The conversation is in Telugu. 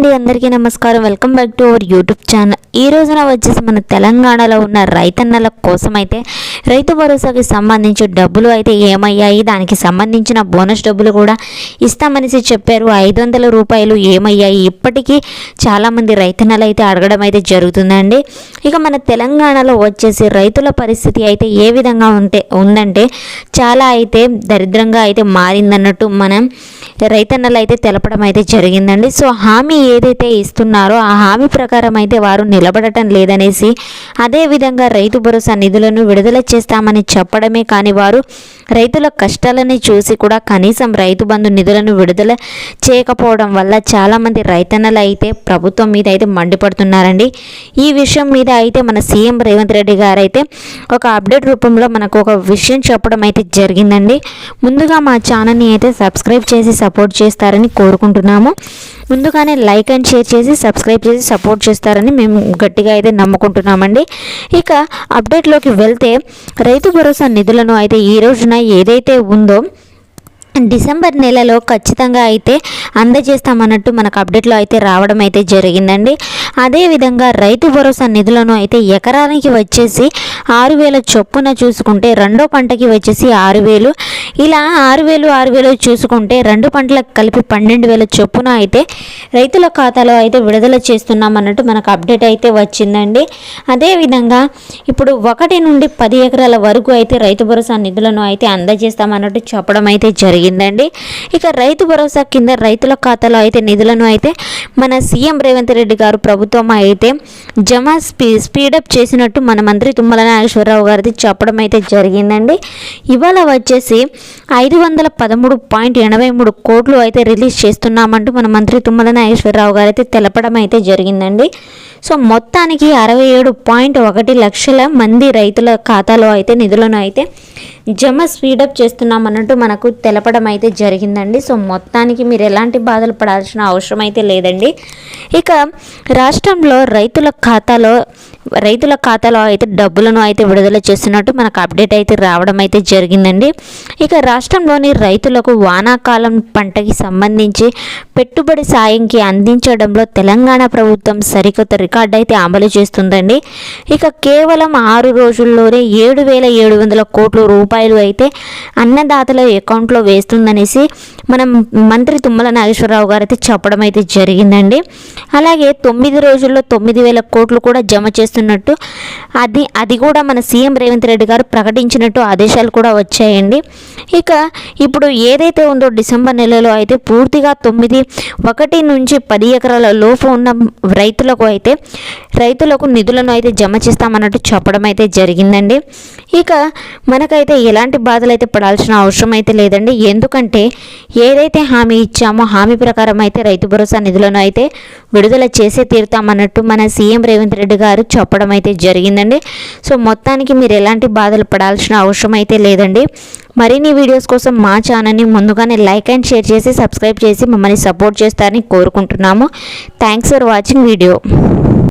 అండి, అందరికీ నమస్కారం. Welcome back to our YouTube channel. ఈ రోజున వచ్చేసి మన తెలంగాణలో ఉన్న రైతన్నల కోసం అయితే రైతు భరోసాకి సంబంధించి డబ్బులు అయితే ఏమయ్యాయి, దానికి సంబంధించిన బోనస్ డబ్బులు కూడా ఇస్తామనేసి చెప్పారు. 500 రూపాయలు ఏమయ్యాయి, ఇప్పటికీ చాలామంది రైతన్నలు అయితే అడగడం అయితే జరుగుతుందండి. ఇక మన తెలంగాణలో వచ్చేసి రైతుల పరిస్థితి అయితే ఏ విధంగా ఉందంటే చాలా అయితే దరిద్రంగా అయితే మారిందన్నట్టు మనం రైతన్నలు అయితే తెలపడం అయితే జరిగిందండి. సో హామీ ఏదైతే ఇస్తున్నారో ఆ హామీ ప్రకారం అయితే వారు నిలబడటం లేదనేసి, అదేవిధంగా రైతు భరోసా నిధులను విడుదల చేస్తామని చెప్పడమే కానీ వారు రైతుల కష్టాలని చూసి కూడా కనీసం రైతు బంధు నిధులను విడుదల చేయకపోవడం వల్ల చాలామంది రైతన్నలు అయితే ప్రభుత్వం మీద అయితే మండిపడుతున్నారండి. ఈ విషయం మీద అయితే మన సీఎం రేవంత్ రెడ్డి గారు అయితే ఒక అప్డేట్ రూపంలో మనకు ఒక విషయం చెప్పడం అయితే జరిగిందండి. ముందుగా మా ఛానల్ని అయితే సబ్స్క్రైబ్ చేసి సపోర్ట్ చేస్తారని కోరుకుంటున్నాము. ముందుగానే లైక్ అండ్ షేర్ చేసి సబ్స్క్రైబ్ చేసి సపోర్ట్ చేస్తారని మేము గట్టిగా అయితే నమ్ముకుంటున్నామండి. ఇక అప్డేట్లోకి వెళ్తే రైతు భరోసా నిధులను అయితే ఈ రోజున ఏదైతే ఉందో డిసెంబర్ నెలలో ఖచ్చితంగా అయితే అందజేస్తామన్నట్టు మనకు అప్డేట్లో అయితే రావడం అయితే జరిగిందండి. అదేవిధంగా రైతు భరోసా నిధులను అయితే ఎకరానికి వచ్చేసి 6,000 చొప్పున చూసుకుంటే, రెండో పంటకి వచ్చేసి 6,000, ఇలా 6,000 చూసుకుంటే రెండు పంటలకు కలిపి 12,000 చొప్పున అయితే రైతుల ఖాతాలో అయితే విడుదల చేస్తున్నాం అన్నట్టు మనకు అప్డేట్ అయితే వచ్చిందండి. అదేవిధంగా ఇప్పుడు 1 నుండి 10 ఎకరాల వరకు అయితే రైతు భరోసా నిధులను అయితే అందజేస్తామన్నట్టు చెప్పడం అయితే జరిగిందండి. ఇక రైతు భరోసా కింద రైతుల ఖాతాలో అయితే నిధులను అయితే మన సీఎం రేవంత్ రెడ్డి గారు ప్రభుత్వం అయితే జమ స్పీడప్ చేసినట్టు మన మంత్రి తుమ్మల నాగేశ్వరరావు గారిది చెప్పడం అయితే జరిగిందండి. ఇవాళ వచ్చేసి 513.83 కోట్లు అయితే రిలీజ్ చేస్తున్నామంటూ మన మంత్రి తుమ్మల నాగేశ్వరరావు గారు అయితే తెలపడం అయితే జరిగిందండి. సో మొత్తానికి 67.1 లక్షల మంది రైతుల ఖాతాలో అయితే నిధులను అయితే జమ స్పీడప్ చేస్తున్నామన్నట్టు మనకు తెలపడం అయితే జరిగిందండి. సో మొత్తానికి మీరు ఎలాంటి బాధలు పడాల్సిన అవసరం అయితే లేదండి. ఇక రాష్ట్రంలో రైతుల ఖాతాలో అయితే డబ్బులను అయితే విడుదల చేస్తున్నట్టు మనకు అప్డేట్ అయితే రావడం అయితే జరిగిందండి. ఇక రాష్ట్రంలోని రైతులకు వానాకాలం పంటకి సంబంధించి పెట్టుబడి సాయంకి అందించడంలో తెలంగాణ ప్రభుత్వం సరికొత్త రికార్డు అయితే అమలు చేస్తుందండి. ఇక కేవలం 6 రోజుల్లోనే 7,700 కోట్ల రూపాయలు అయితే అన్నదాతల అకౌంట్లో వేస్తుందనేసి మనం మంత్రి తుమ్మల నాగేశ్వరరావు గారు అయితే చెప్పడం అయితే జరిగిందండి. అలాగే 9 రోజుల్లో 9,000 కోట్లు కూడా జమ చేస్తున్నట్టు అది కూడా మన సీఎం రేవంత్ రెడ్డి గారు ప్రకటించినట్టు ఆదేశాలు కూడా వచ్చాయండి. ఇక ఇప్పుడు ఏదైతే ఉందో డిసెంబర్ నెలలో అయితే పూర్తిగా 1 నుంచి 10 ఎకరాల లోపు ఉన్న రైతులకు నిధులను అయితే జమ చేస్తామన్నట్టు చెప్పడం అయితే జరిగిందండి. ఇక మనకైతే ఎలాంటి బాధలు అయితే పడాల్సిన అవసరం అయితే లేదండి. ఎందుకంటే ఏదైతే హామీ ఇచ్చామో హామీ ప్రకారం అయితే రైతు భరోసా నిధులను అయితే విడుదల చేసే తీరుతామన్నట్టు మన సీఎం రేవంత్ రెడ్డి గారు చెప్పడం అయితే జరిగిందండి. సో మొత్తానికి మీరు ఎలాంటి బాధలు పడాల్సిన అవసరం అయితే లేదండి. మరిన్ని వీడియోస్ కోసం మా ఛానల్ని ముందుగానే లైక్ అండ్ షేర్ చేసి సబ్స్క్రైబ్ చేసి మమ్మల్ని సపోర్ట్ చేస్తారని కోరుకుంటున్నాము. Thanks for watching video.